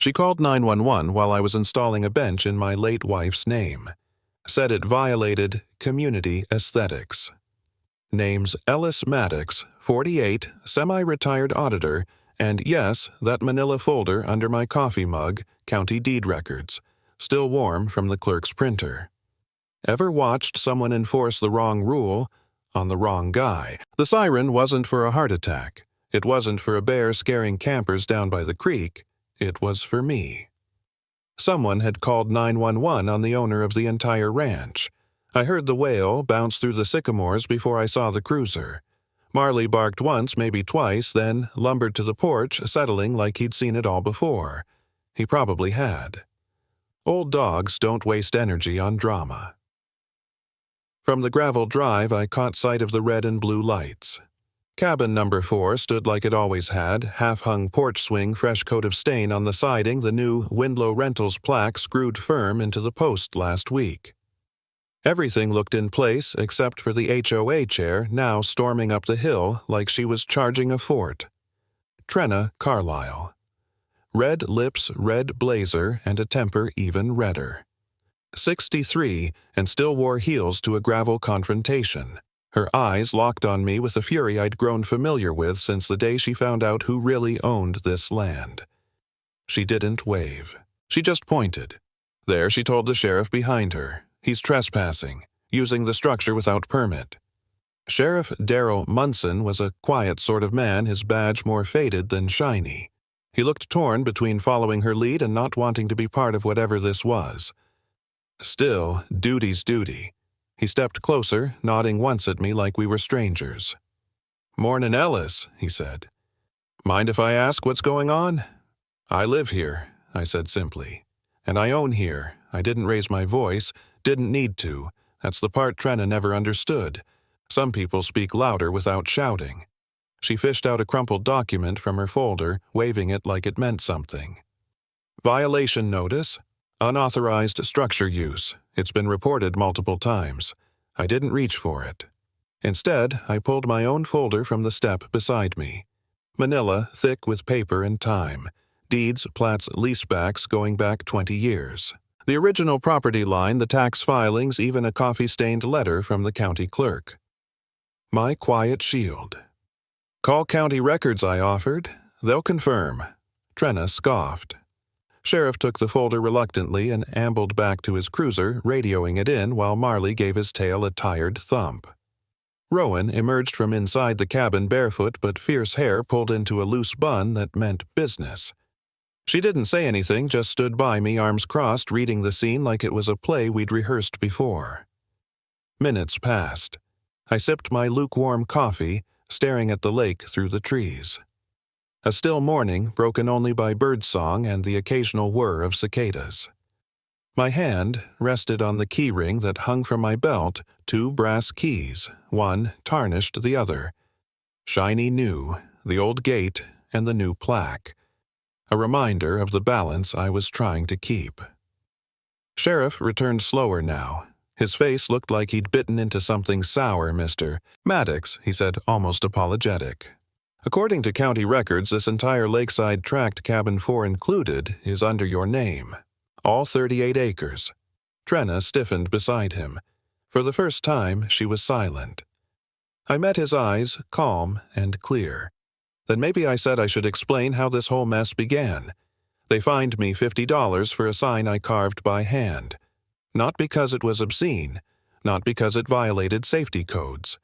She called 911 while I was installing a bench in my late wife's name. Said it violated community aesthetics. Names Ellis Maddox, 48, semi-retired auditor, and yes, that manila folder under my coffee mug, county deed records, still warm from the clerk's printer. Ever watched someone enforce the wrong rule on the wrong guy? The siren wasn't for a heart attack. It wasn't for a bear scaring campers down by the creek. It was for me. Someone had called 911 on the owner of the entire ranch. I heard the wail bounce through the sycamores before I saw the cruiser. Marley barked once, maybe twice, then lumbered to the porch, settling like he'd seen it all before. He probably had. Old dogs don't waste energy on drama. From the gravel drive, I caught sight of the red and blue lights. Cabin number 4 stood like it always had, half-hung porch swing, fresh coat of stain on the siding, the new Windlow Rentals plaque screwed firm into the post last week. Everything looked in place except for the HOA chair now storming up the hill like she was charging a fort. Trenna Carlisle. Red lips, red blazer, and a temper even redder. 63 and still wore heels to a gravel confrontation. Her eyes locked on me with a fury I'd grown familiar with since the day she found out who really owned this land. She didn't wave. She just pointed. There, she told the sheriff behind her. He's trespassing, using the structure without permit. Sheriff Darrell Munson was a quiet sort of man, his badge more faded than shiny. He looked torn between following her lead and not wanting to be part of whatever this was. Still, duty's duty. He stepped closer, nodding once at me like we were strangers. "Mornin', Ellis," he said. "Mind if I ask what's going on?" "I live here," I said simply. "And I own here. I didn't raise my voice, didn't need to. That's the part Trenna never understood. Some people speak louder without shouting." She fished out a crumpled document from her folder, waving it like it meant something. "Violation notice. Unauthorized structure use. It's been reported multiple times. I didn't reach for it." Instead, I pulled my own folder from the step beside me. Manila, thick with paper and time. Deeds, plats, leasebacks going back 20 years. The original property line, the tax filings, even a coffee-stained letter from the county clerk. My quiet shield. "Call county records," I offered. "They'll confirm." Trenna scoffed. Sheriff took the folder reluctantly and ambled back to his cruiser, radioing it in while Marley gave his tail a tired thump. Rowan emerged from inside the cabin barefoot but fierce hair pulled into a loose bun that meant business. She didn't say anything, just stood by me, arms crossed, reading the scene like it was a play we'd rehearsed before. Minutes passed. I sipped my lukewarm coffee, staring at the lake through the trees. A still morning broken only by birdsong and the occasional whir of cicadas. My hand rested on the key ring that hung from my belt, 2 brass keys, one tarnished the other. Shiny new, the old gate and the new plaque. A reminder of the balance I was trying to keep. Sheriff returned slower now. His face looked like he'd bitten into something sour, Mr. Maddox, he said, almost apologetic. "According to county records, this entire lakeside tract, cabin 4 included, is under your name. All 38 acres. Trenna stiffened beside him. For the first time, she was silent. I met his eyes, calm and clear. Then maybe I said I should explain how this whole mess began. They fined me $50 for a sign I carved by hand. Not because it was obscene, not because it violated safety codes,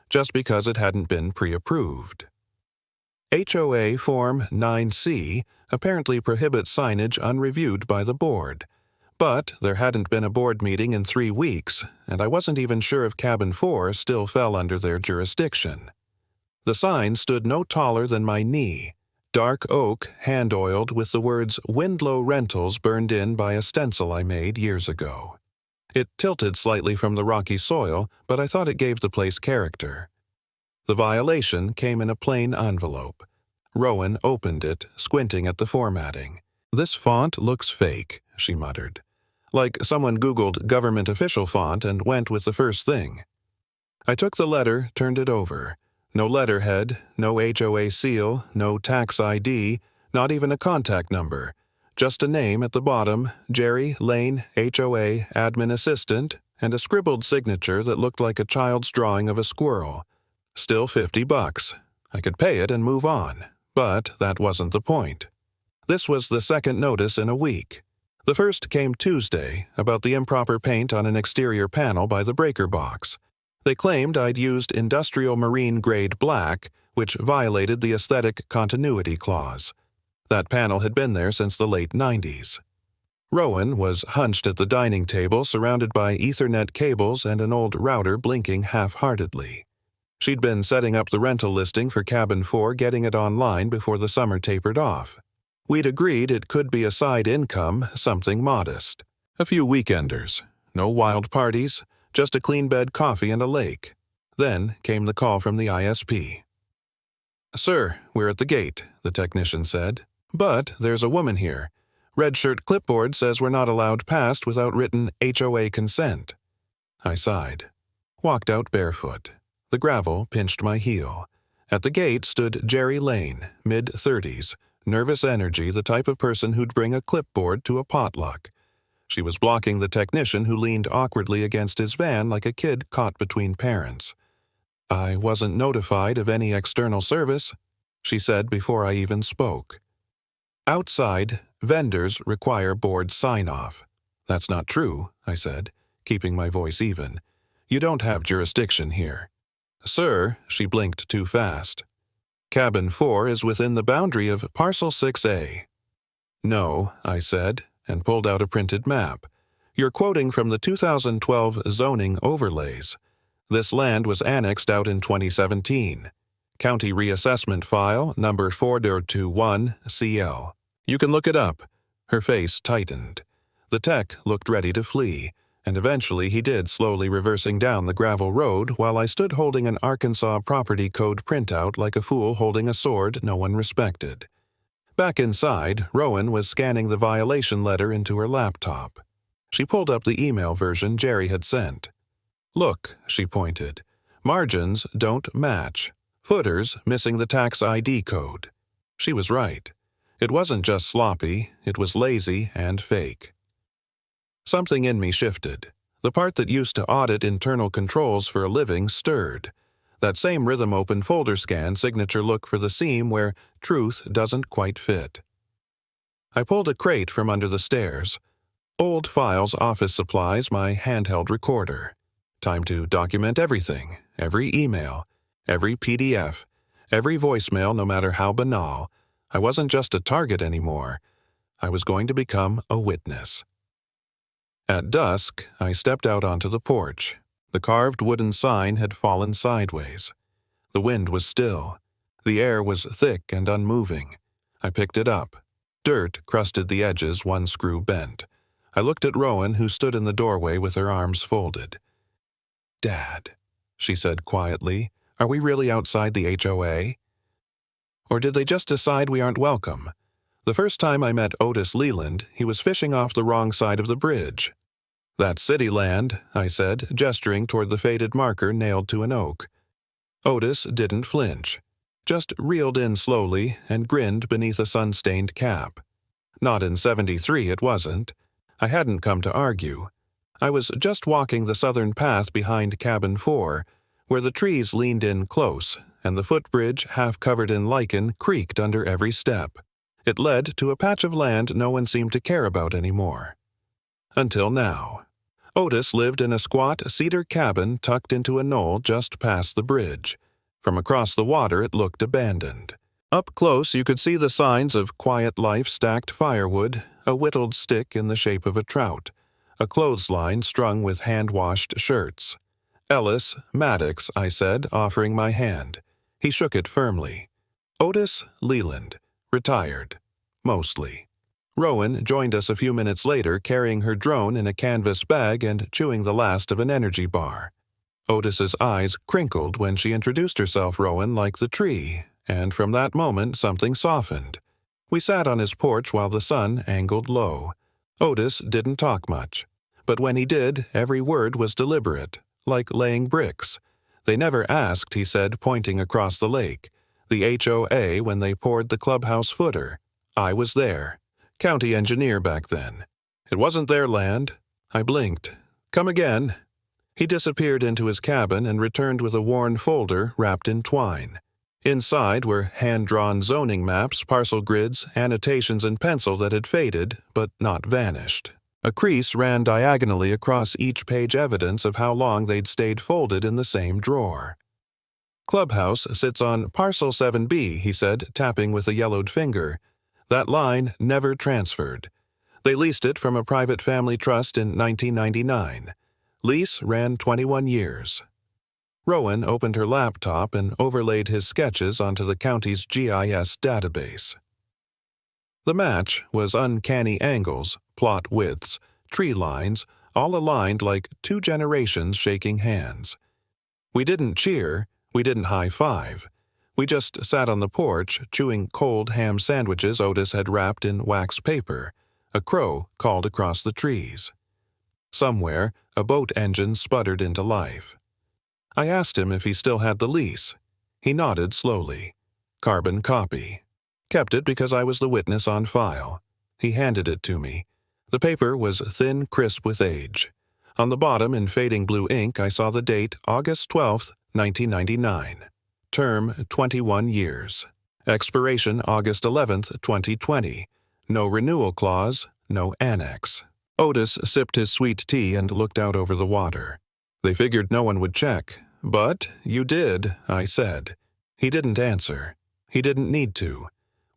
just because it hadn't been pre-approved. HOA Form 9C apparently prohibits signage unreviewed by the board. But there hadn't been a board meeting in 3 weeks, and I wasn't even sure if Cabin 4 still fell under their jurisdiction. The sign stood no taller than my knee, dark oak, hand-oiled with the words Windlow Rentals burned in by a stencil I made years ago. It tilted slightly from the rocky soil, but I thought it gave the place character. The violation came in a plain envelope. Rowan opened it, squinting at the formatting. "This font looks fake," she muttered. Like someone Googled government official font and went with the first thing. I took the letter, turned it over. No letterhead, no HOA seal, no tax ID, not even a contact number. Just a name at the bottom, Jerry Lane, HOA Admin Assistant, and a scribbled signature that looked like a child's drawing of a squirrel. Still $50. I could pay it and move on, but that wasn't the point. This was the second notice in a week. The first came Tuesday, about the improper paint on an exterior panel by the breaker box. They claimed I'd used industrial marine-grade black, which violated the aesthetic continuity clause. That panel had been there since the late 90s. Rowan was hunched at the dining table, surrounded by Ethernet cables and an old router blinking half-heartedly. She'd been setting up the rental listing for Cabin 4, getting it online before the summer tapered off. We'd agreed it could be a side income, something modest. A few weekenders. No wild parties, just a clean bed, coffee, and a lake. Then came the call from the ISP. "Sir, we're at the gate," the technician said. "But there's a woman here. Red shirt clipboard says we're not allowed past without written HOA consent." I sighed. Walked out barefoot. The gravel pinched my heel. At the gate stood Jerry Lane, mid-30s, nervous energy, the type of person who'd bring a clipboard to a potluck. She was blocking the technician who leaned awkwardly against his van like a kid caught between parents. "I wasn't notified of any external service," she said before I even spoke. "Outside, vendors require board sign-off." "That's not true," I said, keeping my voice even. "You don't have jurisdiction here." "Sir," she blinked too fast. "Cabin 4 is within the boundary of Parcel 6A. "No," I said, and pulled out a printed map. "You're quoting from the 2012 zoning overlays. This land was annexed out in 2017. County Reassessment File, number 4.21 CL. You can look it up." Her face tightened. The tech looked ready to flee, and eventually he did, slowly reversing down the gravel road while I stood holding an Arkansas property code printout like a fool holding a sword no one respected. Back inside, Rowan was scanning the violation letter into her laptop. She pulled up the email version Jerry had sent. "Look," she pointed. "Margins don't match. Footers missing the tax ID code." She was right. It wasn't just sloppy, it was lazy and fake. Something in me shifted. The part that used to audit internal controls for a living stirred. That same rhythm open folder scan signature look for the seam where truth doesn't quite fit. I pulled a crate from under the stairs. Old files, office supplies, my handheld recorder. Time to document everything, every email, every PDF, every voicemail, no matter how banal. I wasn't just a target anymore. I was going to become a witness. At dusk, I stepped out onto the porch. The carved wooden sign had fallen sideways. The wind was still. The air was thick and unmoving. I picked it up. Dirt crusted the edges, one screw bent. I looked at Rowan, who stood in the doorway with her arms folded. "Dad," she said quietly, "are we really outside the HOA? Or did they just decide we aren't welcome? The first time I met Otis Leland, he was fishing off the wrong side of the bridge." "That's city land," I said, gesturing toward the faded marker nailed to an oak. Otis didn't flinch, just reeled in slowly and grinned beneath a sun-stained cap. Not in 73, it wasn't. I hadn't come to argue. I was just walking the southern path behind Cabin 4, where the trees leaned in close, and the footbridge, half covered in lichen, creaked under every step. It led to a patch of land no one seemed to care about anymore. Until now. Otis lived in a squat cedar cabin tucked into a knoll just past the bridge. From across the water it looked abandoned. Up close you could see the signs of quiet life: stacked firewood, a whittled stick in the shape of a trout, a clothesline strung with hand-washed shirts. "Ellis Maddox," I said, offering my hand. He shook it firmly. "Otis Leland. Retired. Mostly." Rowan joined us a few minutes later, carrying her drone in a canvas bag and chewing the last of an energy bar. Otis's eyes crinkled when she introduced herself, Rowan, like the tree, and from that moment something softened. We sat on his porch while the sun angled low. Otis didn't talk much, but when he did, every word was deliberate, like laying bricks. "They never asked," he said, pointing across the lake. "The HOA when they poured the clubhouse footer. I was there. county engineer back then. It wasn't their land. I blinked. Come again. He disappeared into his cabin and returned with a worn folder wrapped in twine. Inside were hand-drawn zoning maps, parcel grids, annotations in pencil that had faded, but not vanished. A crease ran diagonally across each page, evidence of how long they'd stayed folded in the same drawer. Clubhouse sits on Parcel 7B, he said, tapping with a yellowed finger. That line never transferred. They leased it from a private family trust in 1999. Lease ran 21 years. Rowan opened her laptop and overlaid his sketches onto the county's GIS database. The match was uncanny angles, plot widths, tree lines, all aligned like two generations shaking hands. We didn't cheer, we didn't high-five. We just sat on the porch, chewing cold ham sandwiches Otis had wrapped in wax paper. A crow called across the trees. Somewhere, a boat engine sputtered into life. I asked him if he still had the lease. He nodded slowly. Carbon copy. Kept it because I was the witness on file. He handed it to me. The paper was thin, crisp with age. On the bottom, in fading blue ink, I saw the date August 12, 1999. Term 21 years. Expiration August 11, 2020. No renewal clause, no annex. Otis sipped his sweet tea and looked out over the water. They figured no one would check. But you did, I said. He didn't answer. He didn't need to.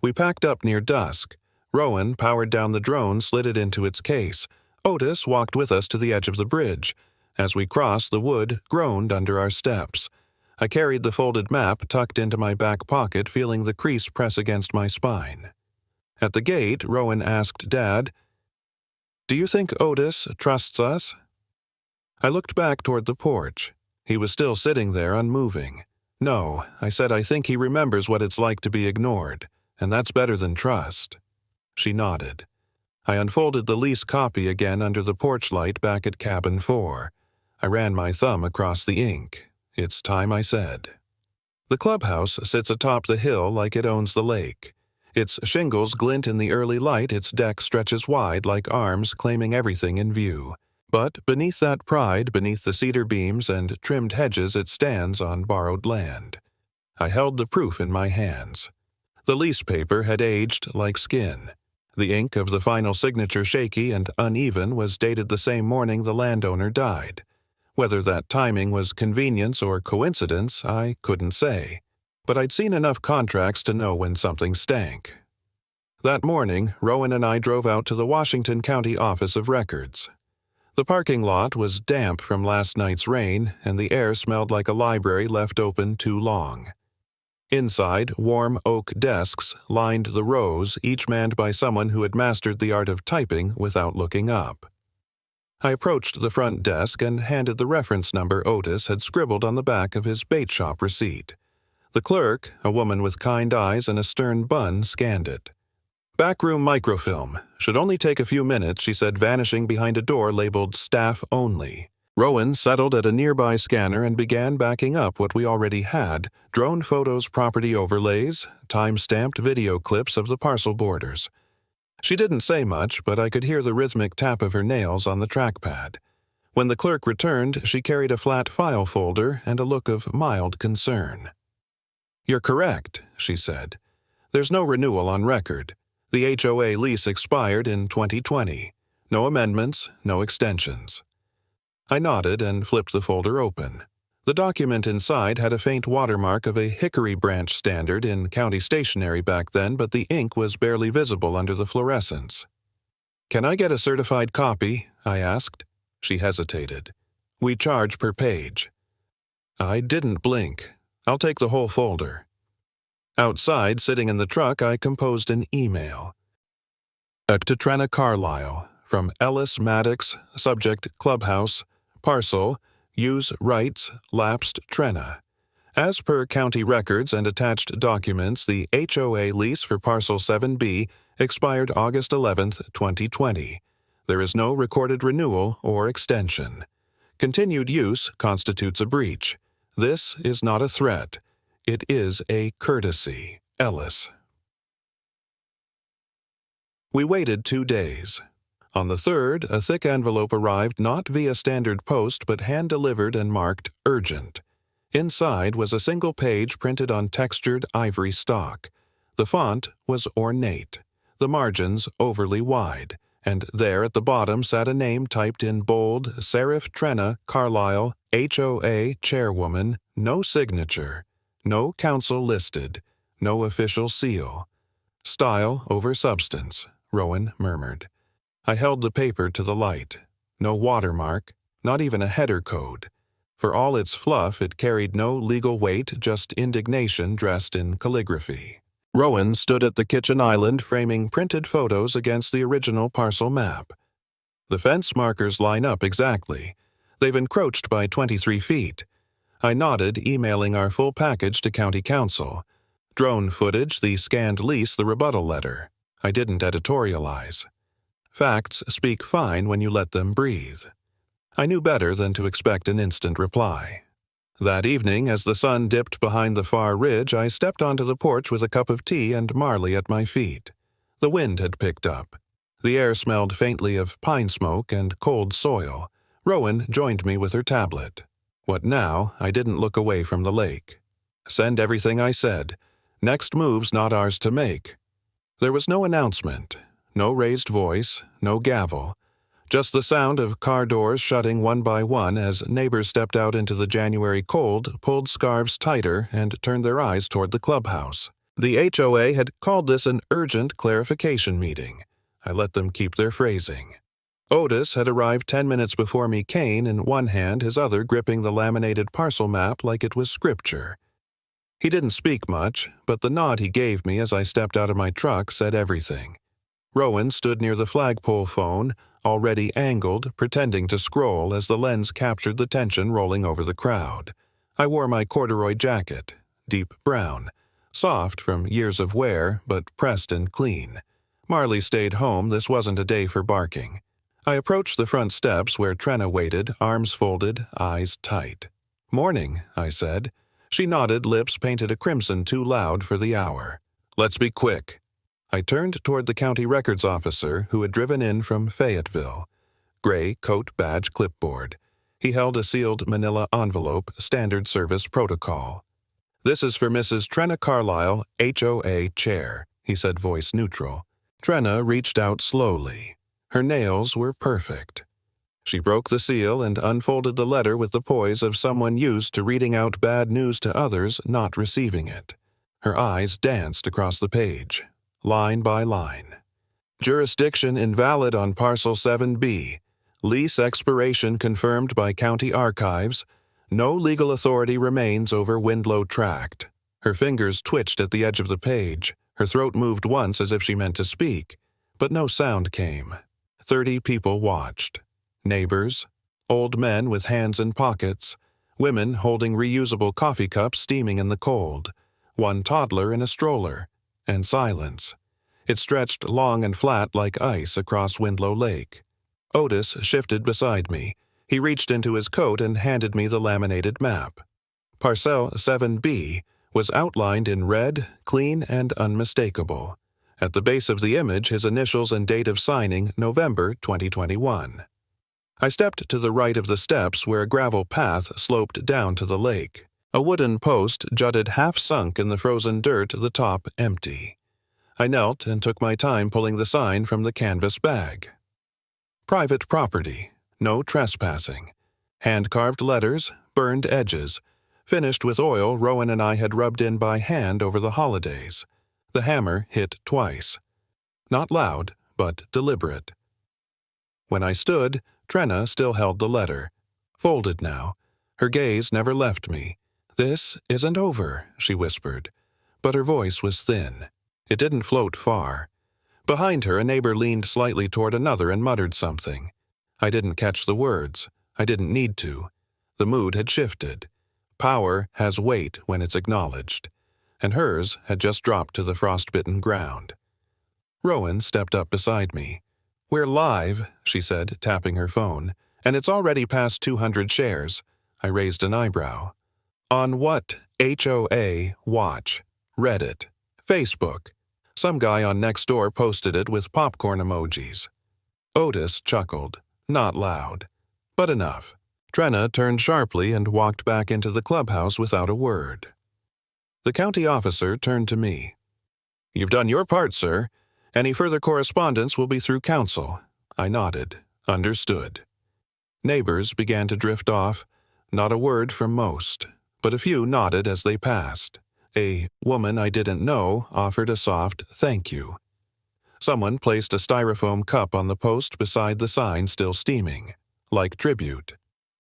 We packed up near dusk. Rowan powered down the drone, slid it into its case. Otis walked with us to the edge of the bridge. As we crossed, the wood groaned under our steps. I carried the folded map tucked into my back pocket, feeling the crease press against my spine. At the gate, Rowan asked Dad, "Do you think Otis trusts us?" I looked back toward the porch. He was still sitting there, unmoving. "No," I said, "I think he remembers what it's like to be ignored, and that's better than trust." She nodded. I unfolded the lease copy again under the porch light back at cabin 4. I ran my thumb across the ink. "It's time," I said. The clubhouse sits atop the hill like it owns the lake. Its shingles glint in the early light, its deck stretches wide like arms claiming everything in view. But beneath that pride, beneath the cedar beams and trimmed hedges, it stands on borrowed land. I held the proof in my hands. The lease paper had aged like skin. The ink of the final signature, shaky and uneven, was dated the same morning the landowner died. Whether that timing was convenience or coincidence, I couldn't say. But I'd seen enough contracts to know when something stank. That morning, Rowan and I drove out to the Washington County Office of Records. The parking lot was damp from last night's rain, and the air smelled like a library left open too long. Inside, warm oak desks lined the rows, each manned by someone who had mastered the art of typing without looking up. I approached the front desk and handed the reference number Otis had scribbled on the back of his bait shop receipt. The clerk, a woman with kind eyes and a stern bun, scanned it. "Backroom microfilm. Should only take a few minutes," she said, vanishing behind a door labeled Staff Only. Rowan settled at a nearby scanner and began backing up what we already had: drone photos, property overlays, time-stamped video clips of the parcel borders. She didn't say much, but I could hear the rhythmic tap of her nails on the trackpad. When the clerk returned, she carried a flat file folder and a look of mild concern. "You're correct," she said. "There's no renewal on record. The HOA lease expired in 2020. No amendments, no extensions." I nodded and flipped the folder open. The document inside had a faint watermark of a hickory branch standard in county stationery back then, but the ink was barely visible under the fluorescence. "Can I get a certified copy?" I asked. She hesitated. "We charge per page." I didn't blink. "I'll take the whole folder." Outside, sitting in the truck, I composed an email. To Trenna Carlisle, from Ellis Maddox, subject Clubhouse, parcel, use rights, lapsed Trenna. As per county records and attached documents, the HOA lease for parcel 7B expired August 11, 2020. There is no recorded renewal or extension. Continued use constitutes a breach. This is not a threat. It is a courtesy. Ellis. We waited 2 days. On the third, a thick envelope arrived not via standard post but hand-delivered and marked urgent. Inside was a single page printed on textured ivory stock. The font was ornate, the margins overly wide, and there at the bottom sat a name typed in bold, serif Trenna Carlisle, HOA chairwoman, no signature, no counsel listed, no official seal. Style over substance, Rowan murmured. I held the paper to the light. No watermark, not even a header code. For all its fluff, it carried no legal weight, just indignation dressed in calligraphy. Rowan stood at the kitchen island framing printed photos against the original parcel map. The fence markers line up exactly. They've encroached by 23 feet. I nodded, emailing our full package to County Council. Drone footage, the scanned lease, the rebuttal letter. I didn't editorialize. Facts speak fine when you let them breathe. I knew better than to expect an instant reply. That evening, as the sun dipped behind the far ridge, I stepped onto the porch with a cup of tea and Marley at my feet. The wind had picked up. The air smelled faintly of pine smoke and cold soil. Rowan joined me with her tablet. What now? I didn't look away from the lake. Send everything I said. Next move's not ours to make. There was no announcement, no raised voice, no gavel. Just the sound of car doors shutting one by one as neighbors stepped out into the January cold, pulled scarves tighter, and turned their eyes toward the clubhouse. The HOA had called this an urgent clarification meeting. I let them keep their phrasing. Otis had arrived 10 minutes before me, cane in one hand, his other gripping the laminated parcel map like it was scripture. He didn't speak much, but the nod he gave me as I stepped out of my truck said everything. Rowan stood near the flagpole phone, already angled, pretending to scroll as the lens captured the tension rolling over the crowd. I wore my corduroy jacket, deep brown, soft from years of wear, but pressed and clean. Marley stayed home. This wasn't a day for barking. I approached the front steps where Trenna waited, arms folded, eyes tight. "Morning," I said. She nodded, lips painted a crimson too loud for the hour. "Let's be quick." I turned toward the county records officer who had driven in from Fayetteville. Gray coat badge clipboard. He held a sealed manila envelope, standard service protocol. "This is for Mrs. Trenna Carlisle, HOA chair," he said, voice neutral. Trenna reached out slowly. Her nails were perfect. She broke the seal and unfolded the letter with the poise of someone used to reading out bad news to others not receiving it. Her eyes danced across the page, line by line. "Jurisdiction invalid on Parcel 7B. Lease expiration confirmed by county archives. No legal authority remains over Windlow Tract." Her fingers twitched at the edge of the page. Her throat moved once as if she meant to speak, but no sound came. 30 people watched. Neighbors, old men with hands in pockets, women holding reusable coffee cups steaming in the cold, one toddler in a stroller, and silence. It stretched long and flat like ice across Windlow Lake. Otis shifted beside me. He reached into his coat and handed me the laminated map. Parcel 7B was outlined in red, clean and unmistakable. At the base of the image, his initials and date of signing, November 2021. I stepped to the right of the steps where a gravel path sloped down to the lake. A wooden post jutted half-sunk in the frozen dirt, the top empty. I knelt and took my time pulling the sign from the canvas bag. Private property, no trespassing. Hand-carved letters, burned edges. Finished with oil Rowan and I had rubbed in by hand over the holidays. The hammer hit twice. Not loud, but deliberate. When I stood, Trenna still held the letter. Folded now. Her gaze never left me. "This isn't over," she whispered. But her voice was thin. It didn't float far. Behind her, a neighbor leaned slightly toward another and muttered something. I didn't catch the words. I didn't need to. The mood had shifted. Power has weight when it's acknowledged. And hers had just dropped to the frostbitten ground. Rowan stepped up beside me. "We're live," she said, tapping her phone, "and it's already past 200 shares." I raised an eyebrow. "On what? HOA watch? Reddit? Facebook?" Some guy on Nextdoor posted it with popcorn emojis. Otis chuckled, not loud, but enough. Trenna turned sharply and walked back into the clubhouse without a word. The county officer turned to me. "You've done your part, sir. Any further correspondence will be through counsel." I nodded. Understood. Neighbors began to drift off. Not a word from most, but a few nodded as they passed. A woman I didn't know offered a soft thank you. Someone placed a styrofoam cup on the post beside the sign still steaming, like tribute.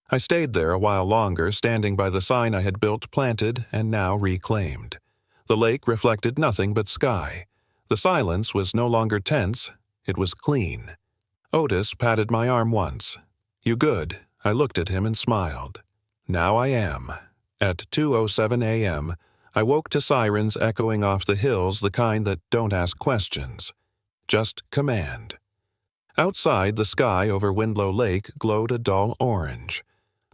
I stayed there a while longer, standing by the sign I had built, planted, and now reclaimed. The lake reflected nothing but sky. The silence was no longer tense, it was clean. Otis patted my arm once. "You good?" I looked at him and smiled. Now I am. At 2:07 a.m., I woke to sirens echoing off the hills, the kind that don't ask questions. Just command. Outside, the sky over Windlow Lake glowed a dull orange.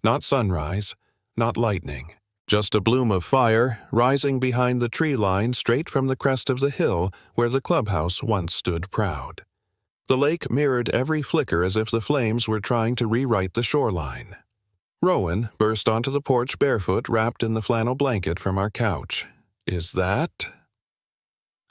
Not sunrise, not lightning. Just a bloom of fire rising behind the tree line straight from the crest of the hill where the clubhouse once stood proud. The lake mirrored every flicker as if the flames were trying to rewrite the shoreline. Rowan burst onto the porch barefoot, wrapped in the flannel blanket from our couch. "Is that?"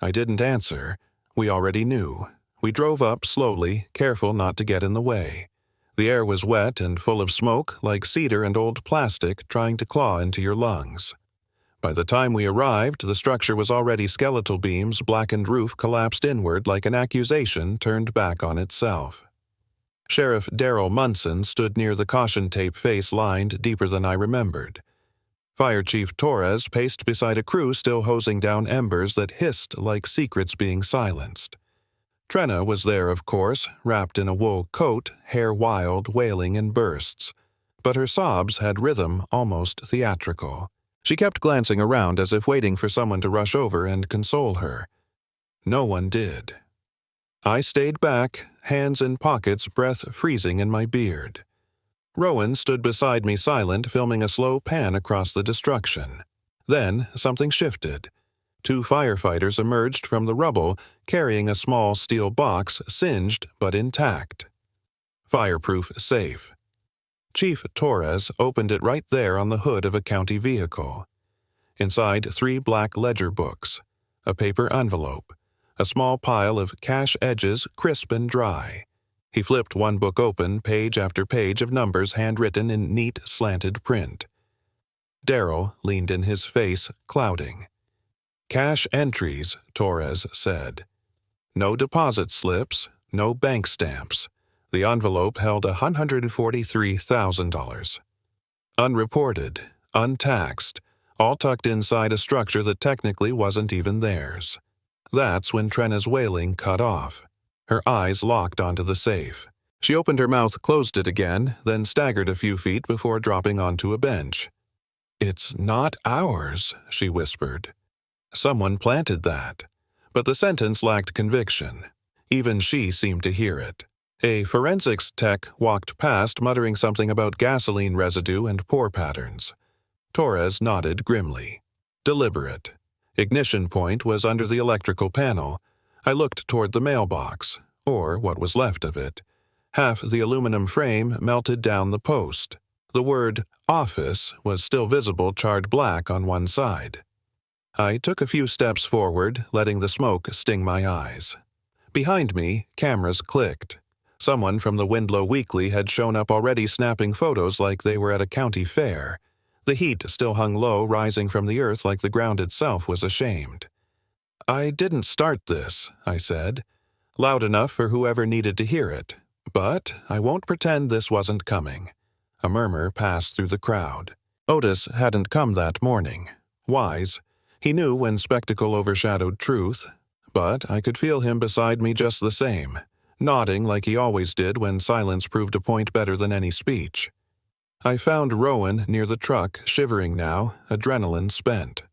I didn't answer. We already knew. We drove up slowly, careful not to get in the way. The air was wet and full of smoke, like cedar and old plastic trying to claw into your lungs. By the time we arrived, the structure was already skeletal beams, blackened roof collapsed inward like an accusation turned back on itself. Sheriff Darrell Munson stood near the caution tape face lined deeper than I remembered. Fire Chief Torres paced beside a crew still hosing down embers that hissed like secrets being silenced. Trenna was there, of course, wrapped in a wool coat, hair wild, wailing in bursts. But her sobs had rhythm almost theatrical. She kept glancing around as if waiting for someone to rush over and console her. No one did. I stayed back, hands in pockets, breath freezing in my beard. Rowan stood beside me silent, filming a slow pan across the destruction. Then something shifted. 2 firefighters emerged from the rubble, carrying a small steel box, singed but intact. Fireproof safe. Chief Torres opened it right there on the hood of a county vehicle. Inside 3 black ledger books, a paper envelope, a small pile of cash edges, crisp and dry. He flipped one book open, page after page of numbers handwritten in neat, slanted print. Darrell leaned in, his face clouding. "Cash entries," Torres said. No deposit slips, no bank stamps. The envelope held $143,000. Unreported, untaxed, all tucked inside a structure that technically wasn't even theirs. That's when Trenna's wailing cut off. Her eyes locked onto the safe. She opened her mouth, closed it again, then staggered a few feet before dropping onto a bench. "It's not ours," she whispered. Someone planted that. But the sentence lacked conviction. Even she seemed to hear it. A forensics tech walked past, muttering something about gasoline residue and pore patterns. Torres nodded grimly. Deliberate. Ignition point was under the electrical panel. I looked toward the mailbox, or what was left of it. Half the aluminum frame melted down the post. The word "office" was still visible, charred black on one side. I took a few steps forward, letting the smoke sting my eyes. Behind me, cameras clicked. Someone from the Windlow Weekly had shown up already, snapping photos like they were at a county fair. The heat still hung low, rising from the earth like the ground itself was ashamed. "I didn't start this," I said, loud enough for whoever needed to hear it. "But I won't pretend this wasn't coming." A murmur passed through the crowd. Otis hadn't come that morning. Wise. He knew when spectacle overshadowed truth, but I could feel him beside me just the same, nodding like he always did when silence proved a point better than any speech. I found Rowan near the truck, shivering now, adrenaline spent.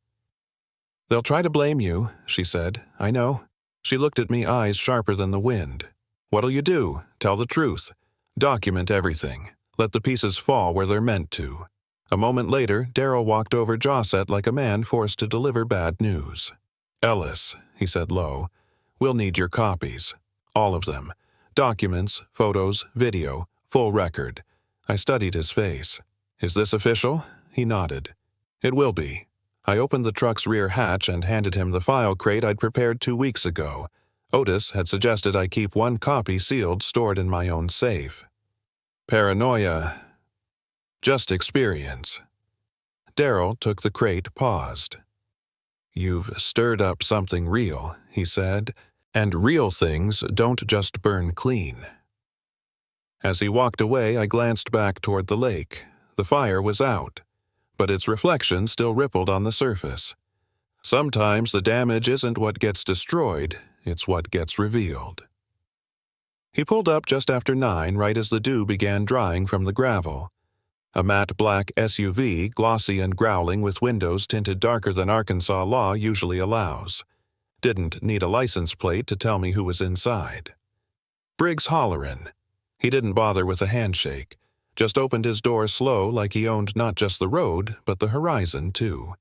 "They'll try to blame you," she said. "I know." She looked at me, eyes sharper than the wind. "What'll you do? Tell the truth. Document everything. Let the pieces fall where they're meant to." A moment later, Darrell walked over, jaw set like a man forced to deliver bad news. "Ellis," he said low, We'll need your copies. All of them. Documents, photos, video, full record. I studied his face. Is this official? He nodded. It will be. I opened the truck's rear hatch and handed him the file crate I'd prepared 2 weeks ago. Otis had suggested I keep one copy sealed stored in my own safe. Paranoia. Just experience. Darrell took the crate, paused. You've stirred up something real, he said, and real things don't just burn clean. As he walked away, I glanced back toward the lake. The fire was out, but its reflection still rippled on the surface. Sometimes the damage isn't what gets destroyed, it's what gets revealed. He pulled up just after 9, right as the dew began drying from the gravel. A matte black SUV, glossy and growling with windows tinted darker than Arkansas law usually allows. Didn't need a license plate to tell me who was inside. Briggs Holleran. He didn't bother with a handshake, just opened his door slow like he owned not just the road, but the horizon, too.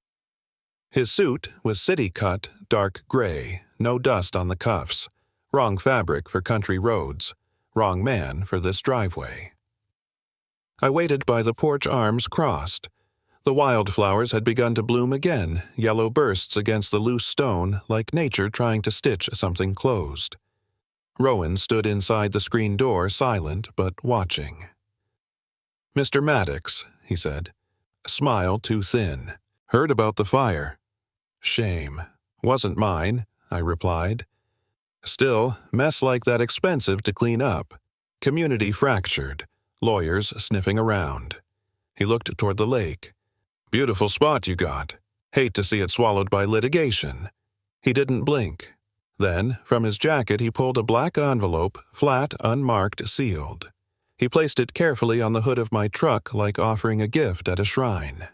His suit was city-cut, dark gray, no dust on the cuffs. Wrong fabric for country roads. Wrong man for this driveway. I waited by the porch, arms crossed. The wildflowers had begun to bloom again, yellow bursts against the loose stone, like nature trying to stitch something closed. Rowan stood inside the screen door, silent but watching. Mr. Maddox, he said. Smile too thin. Heard about the fire. Shame. Wasn't mine, I replied. Still, mess like that expensive to clean up. Community fractured. Lawyers sniffing around. He looked toward the lake. Beautiful spot you got. Hate to see it swallowed by litigation. He didn't blink. Then, from his jacket he pulled a black envelope, flat, unmarked, sealed. He placed it carefully on the hood of my truck like offering a gift at a shrine.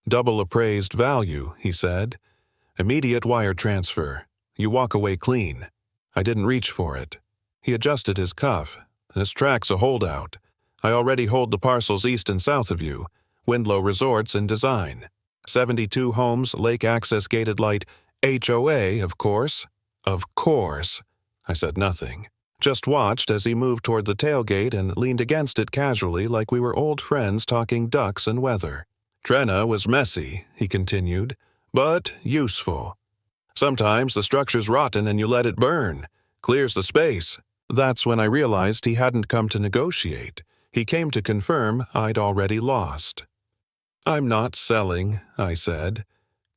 Double appraised value, he said. Immediate wire transfer. You walk away clean. I didn't reach for it. He adjusted his cuff. This track's a holdout. I already hold the parcels east and south of you. Windlow Resorts in design. 72 homes, lake access gated light. HOA, of course. Of course. I said nothing. Just watched as he moved toward the tailgate and leaned against it casually like we were old friends talking ducks and weather. Trenna was messy, he continued, but useful. Sometimes the structure's rotten and you let it burn. Clears the space. That's when I realized he hadn't come to negotiate. He came to confirm I'd already lost. I'm not selling, I said.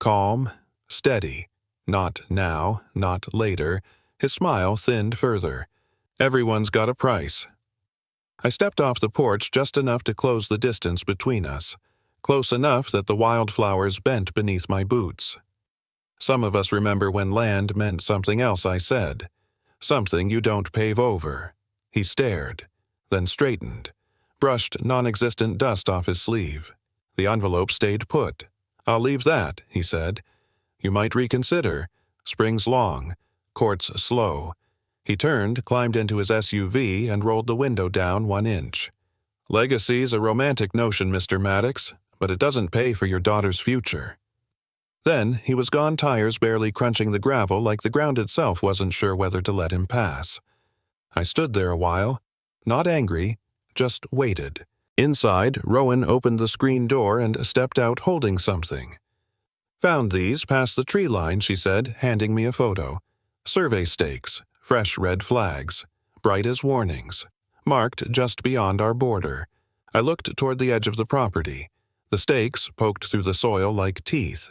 Calm, steady. Not now, not later. His smile thinned further. Everyone's got a price. I stepped off the porch just enough to close the distance between us. Close enough that the wildflowers bent beneath my boots. Some of us remember when land meant something else, I said. Something you don't pave over. He stared, then straightened, brushed non-existent dust off his sleeve. The envelope stayed put. I'll leave that, he said. You might reconsider. Spring's long. Court's slow. He turned, climbed into his SUV, and rolled the window down 1 inch. Legacy's a romantic notion, Mr. Maddox, but it doesn't pay for your daughter's future. Then he was gone, tires barely crunching the gravel like the ground itself wasn't sure whether to let him pass. I stood there a while, not angry, just waited. Inside, Rowan opened the screen door and stepped out holding something. Found these past the tree line, she said, handing me a photo. Survey stakes, fresh red flags, bright as warnings, marked just beyond our border. I looked toward the edge of the property. The stakes poked through the soil like teeth.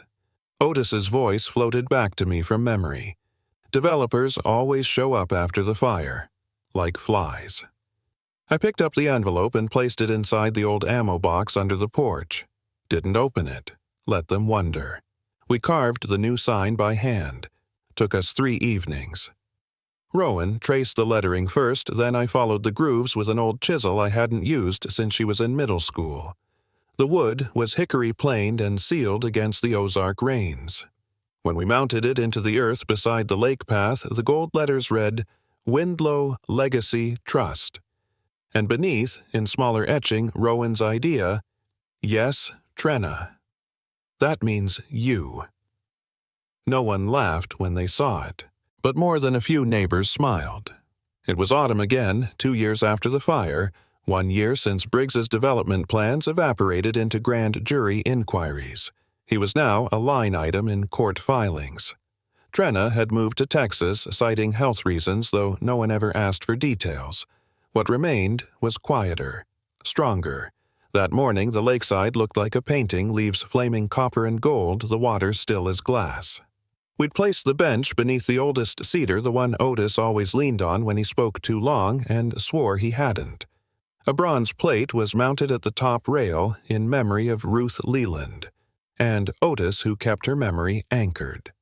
Otis's voice floated back to me from memory. Developers always show up after the fire, like flies. I picked up the envelope and placed it inside the old ammo box under the porch. Didn't open it. Let them wonder. We carved the new sign by hand. Took us 3 evenings. Rowan traced the lettering first, then I followed the grooves with an old chisel I hadn't used since she was in middle school. The wood was hickory planed and sealed against the Ozark rains. When we mounted it into the earth beside the lake path, the gold letters read, Windlow Legacy Trust. And beneath, in smaller etching, Rowan's idea, Yes, Trenna. That means you. No one laughed when they saw it, but more than a few neighbors smiled. It was autumn again, 2 years after the fire, 1 year since Briggs's development plans evaporated into grand jury inquiries. He was now a line item in court filings. Trenna had moved to Texas, citing health reasons, though no one ever asked for details. What remained was quieter, stronger. That morning, the lakeside looked like a painting, leaves flaming copper and gold, the water still as glass. We'd placed the bench beneath the oldest cedar, the one Otis always leaned on when he spoke too long and swore he hadn't. A bronze plate was mounted at the top rail in memory of Ruth Leland, and Otis who kept her memory anchored.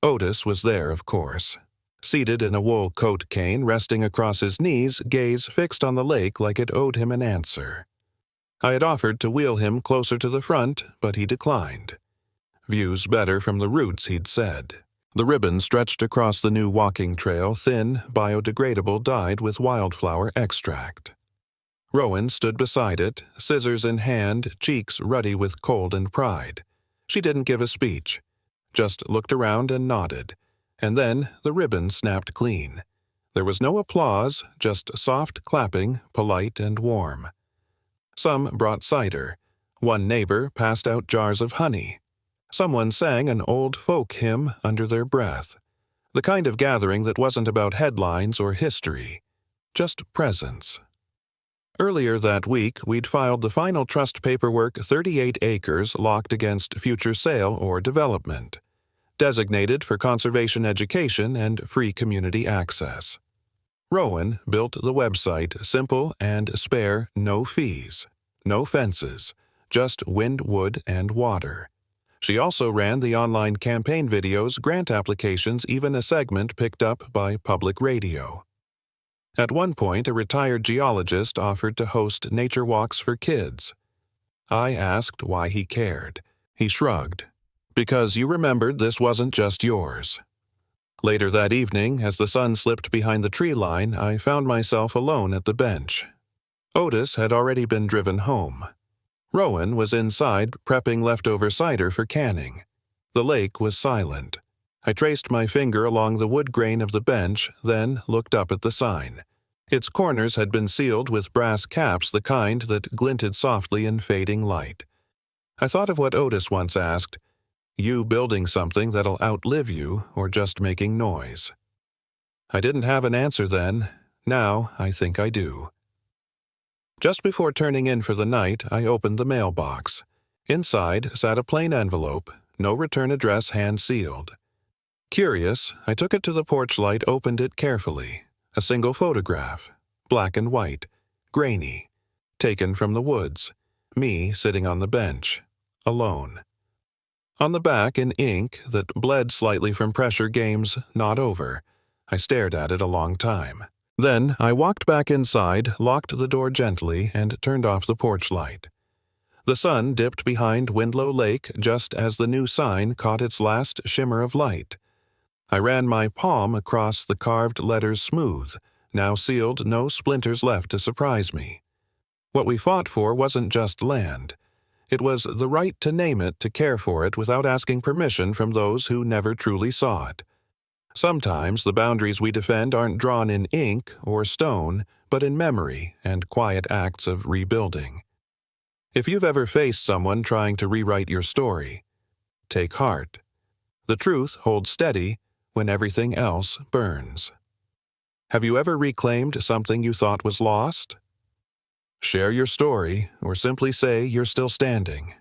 Otis was there, of course. Seated in a wool coat cane, resting across his knees, gaze fixed on the lake like it owed him an answer. I had offered to wheel him closer to the front, but he declined. Views better from the roots, he'd said. The ribbon stretched across the new walking trail, thin, biodegradable, dyed with wildflower extract. Rowan stood beside it, scissors in hand, cheeks ruddy with cold and pride. She didn't give a speech, just looked around and nodded, and then the ribbon snapped clean. There was no applause, just soft clapping, polite and warm. Some brought cider. One neighbor passed out jars of honey. Someone sang an old folk hymn under their breath. The kind of gathering that wasn't about headlines or history, just presence. Earlier that week, we'd filed the final trust paperwork, 38 acres locked against future sale or development, designated for conservation education and free community access. Rowan built the website, simple and spare, no fees, no fences, just wind, wood, and water. She also ran the online campaign videos, grant applications, even a segment picked up by public radio. At one point, a retired geologist offered to host nature walks for kids. I asked why he cared. He shrugged. Because you remembered this wasn't just yours. Later that evening, as the sun slipped behind the tree line, I found myself alone at the bench. Otis had already been driven home. Rowan was inside prepping leftover cider for canning. The lake was silent. I traced my finger along the wood grain of the bench, then looked up at the sign. Its corners had been sealed with brass caps, the kind that glinted softly in fading light. I thought of what Otis once asked, "You building something that'll outlive you, or just making noise?" I didn't have an answer then. Now I think I do. Just before turning in for the night, I opened the mailbox. Inside sat a plain envelope, no return address hand-sealed. Curious, I took it to the porch light, opened it carefully. A single photograph, black and white, grainy, taken from the woods. Me sitting on the bench, alone. On the back, in ink that bled slightly from pressure, games not over. I stared at it a long time. Then I walked back inside, locked the door gently, and turned off the porch light. The sun dipped behind Windlow Lake just as the new sign caught its last shimmer of light. I ran my palm across the carved letters smooth, now sealed, no splinters left to surprise me. What we fought for wasn't just land. It was the right to name it, to care for it without asking permission from those who never truly saw it. Sometimes the boundaries we defend aren't drawn in ink or stone, but in memory and quiet acts of rebuilding. If you've ever faced someone trying to rewrite your story, take heart. The truth holds steady when everything else burns. Have you ever reclaimed something you thought was lost? Share your story, or simply say you're still standing.